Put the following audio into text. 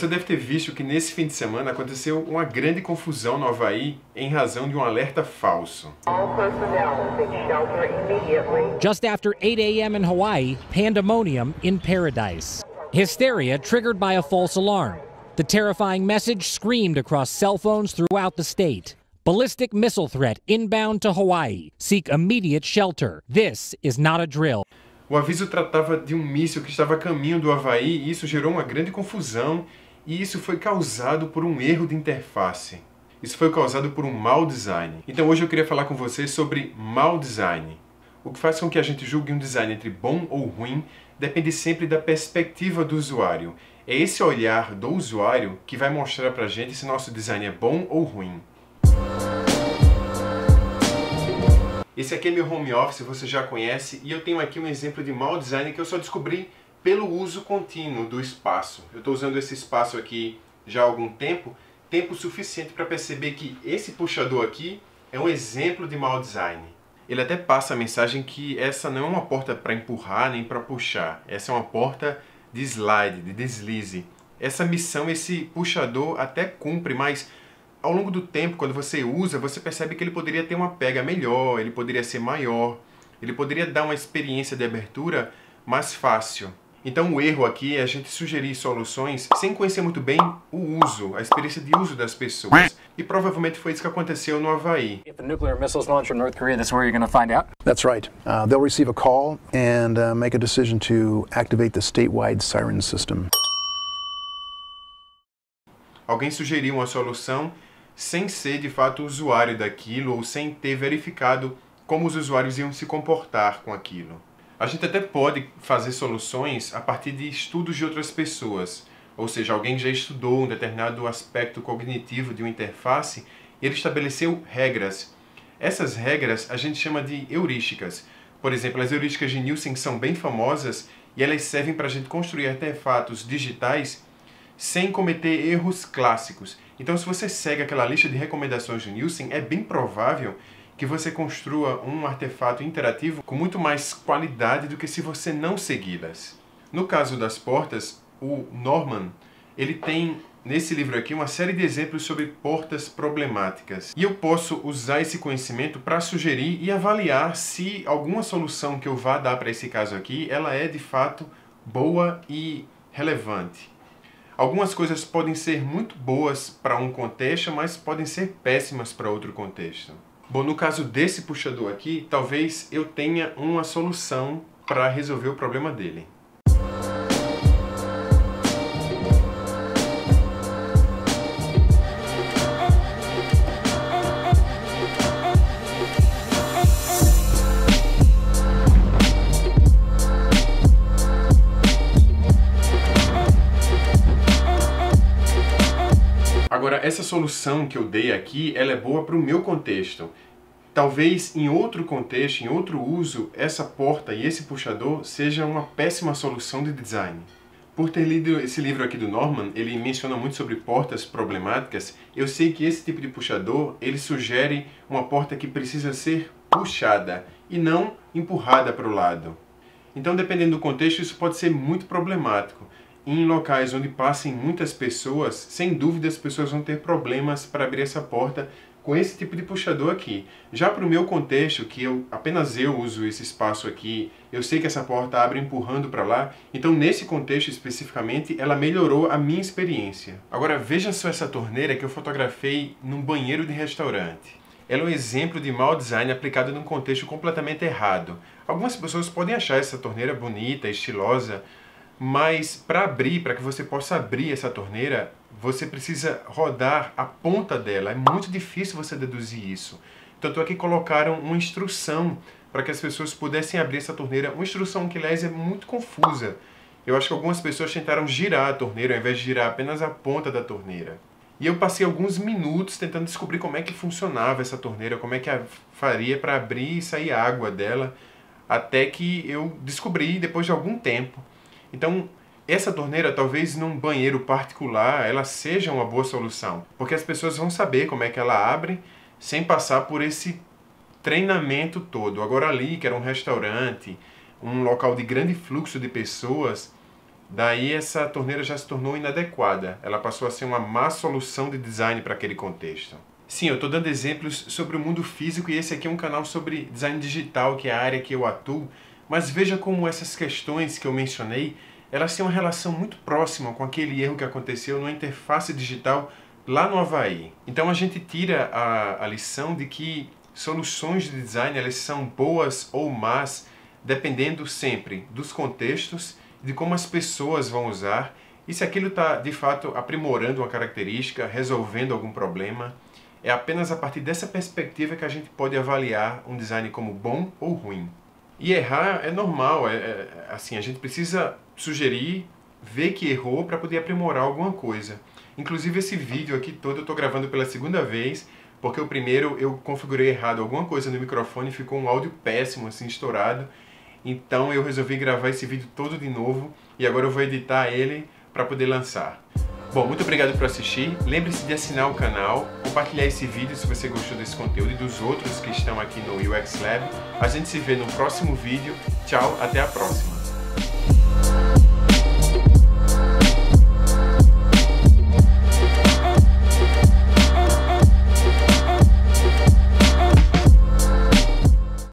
Você deve ter visto que nesse fim de semana aconteceu uma grande confusão no Havaí em razão de um alerta falso. Just after 8 a.m. in Hawaii, pandemonium in paradise. Hysteria triggered by a false alarm. The terrifying message screamed across cell phones throughout the state. Ballistic missile threat inbound to Hawaii. Seek immediate shelter. This is not a drill. O aviso tratava de um míssil que estava a caminho do Havaí e isso gerou uma grande confusão e isso foi causado por um erro de interface. Isso foi causado por um mau design. Então hoje eu queria falar com você sobre mau design. O que faz com que a gente julgue um design entre bom ou ruim depende sempre da perspectiva do usuário. É esse olhar do usuário que vai mostrar pra gente se nosso design é bom ou ruim. Esse aqui é meu home office, você já conhece, e eu tenho aqui um exemplo de mau design que eu só descobri pelo uso contínuo do espaço. Eu estou usando esse espaço aqui já há algum tempo suficiente para perceber que esse puxador aqui é um exemplo de mau design. Ele até passa a mensagem que essa não é uma porta para empurrar nem para puxar, essa é uma porta de slide, de deslize. Essa missão, esse puxador até cumpre, mas ao longo do tempo, quando você usa, você percebe que ele poderia ter uma pega melhor, ele poderia ser maior, ele poderia dar uma experiência de abertura mais fácil. Então o erro aqui é a gente sugerir soluções sem conhecer muito bem o uso, a experiência de uso das pessoas. E provavelmente foi isso que aconteceu no Havaí. If a nuclear missile is launched from North Korea, that's where you're going to find out? That's right. They'll receive a call and make a decision to activate the statewide siren system. Alguém sugeriu uma solução sem ser de fato usuário daquilo ou sem ter verificado como os usuários iam se comportar com aquilo. A gente até pode fazer soluções a partir de estudos de outras pessoas, ou seja, alguém já estudou um determinado aspecto cognitivo de uma interface e ele estabeleceu regras. Essas regras a gente chama de heurísticas. Por exemplo, as heurísticas de Nielsen são bem famosas e elas servem para a gente construir artefatos digitais sem cometer erros clássicos. Então, se você segue aquela lista de recomendações de Nielsen, é bem provável que você construa um artefato interativo com muito mais qualidade do que se você não segui-las. No caso das portas, o Norman, ele tem nesse livro aqui uma série de exemplos sobre portas problemáticas. E eu posso usar esse conhecimento para sugerir e avaliar se alguma solução que eu vá dar para esse caso aqui, ela é de fato boa e relevante. Algumas coisas podem ser muito boas para um contexto, mas podem ser péssimas para outro contexto. Bom, no caso desse puxador aqui, talvez eu tenha uma solução para resolver o problema dele. Agora, essa solução que eu dei aqui, ela é boa para o meu contexto. Talvez em outro contexto, em outro uso, essa porta e esse puxador seja uma péssima solução de design. Por ter lido esse livro aqui do Norman, ele menciona muito sobre portas problemáticas, eu sei que esse tipo de puxador, ele sugere uma porta que precisa ser puxada e não empurrada para o lado. Então, dependendo do contexto, isso pode ser muito problemático. Em locais onde passem muitas pessoas, sem dúvida as pessoas vão ter problemas para abrir essa porta com esse tipo de puxador aqui. Já para o meu contexto, que apenas eu uso esse espaço aqui, eu sei que essa porta abre empurrando para lá, então nesse contexto especificamente, ela melhorou a minha experiência. Agora veja só essa torneira que eu fotografei num banheiro de restaurante. Ela é um exemplo de mau design aplicado num contexto completamente errado. Algumas pessoas podem achar essa torneira bonita, estilosa, mas para abrir, para que você possa abrir essa torneira, você precisa rodar a ponta dela. É muito difícil você deduzir isso. Tanto é que colocaram uma instrução para que as pessoas pudessem abrir essa torneira. Uma instrução que, aliás, é muito confusa. Eu acho que algumas pessoas tentaram girar a torneira ao invés de girar apenas a ponta da torneira. E eu passei alguns minutos tentando descobrir como é que funcionava essa torneira, como é que faria para abrir e sair água dela, até que eu descobri depois de algum tempo. Então, essa torneira, talvez num banheiro particular, ela seja uma boa solução, porque as pessoas vão saber como é que ela abre sem passar por esse treinamento todo. Agora ali, que era um restaurante, um local de grande fluxo de pessoas, Daí essa torneira já se tornou inadequada, ela passou a ser uma má solução de design para aquele contexto. Sim, eu estou dando exemplos sobre o mundo físico e esse aqui é um canal sobre design digital, que é a área que eu atuo, mas veja como essas questões que eu mencionei, elas têm uma relação muito próxima com aquele erro que aconteceu na interface digital lá no Havaí. Então a gente tira a lição de que soluções de design elas são boas ou más, dependendo sempre dos contextos, de como as pessoas vão usar e se aquilo está de fato aprimorando uma característica, resolvendo algum problema. É apenas a partir dessa perspectiva que a gente pode avaliar um design como bom ou ruim. E errar é normal, assim, a gente precisa sugerir, ver que errou para poder aprimorar alguma coisa. Inclusive esse vídeo aqui todo eu estou gravando pela segunda vez, porque o primeiro eu configurei errado alguma coisa no microfone e ficou um áudio péssimo, assim, estourado. Então eu resolvi gravar esse vídeo todo de novo e agora eu vou editar ele para poder lançar. Bom, muito obrigado por assistir. Lembre-se de assinar o canal, compartilhar esse vídeo se você gostou desse conteúdo e dos outros que estão aqui no UX Lab. A gente se vê no próximo vídeo. Tchau, até a próxima.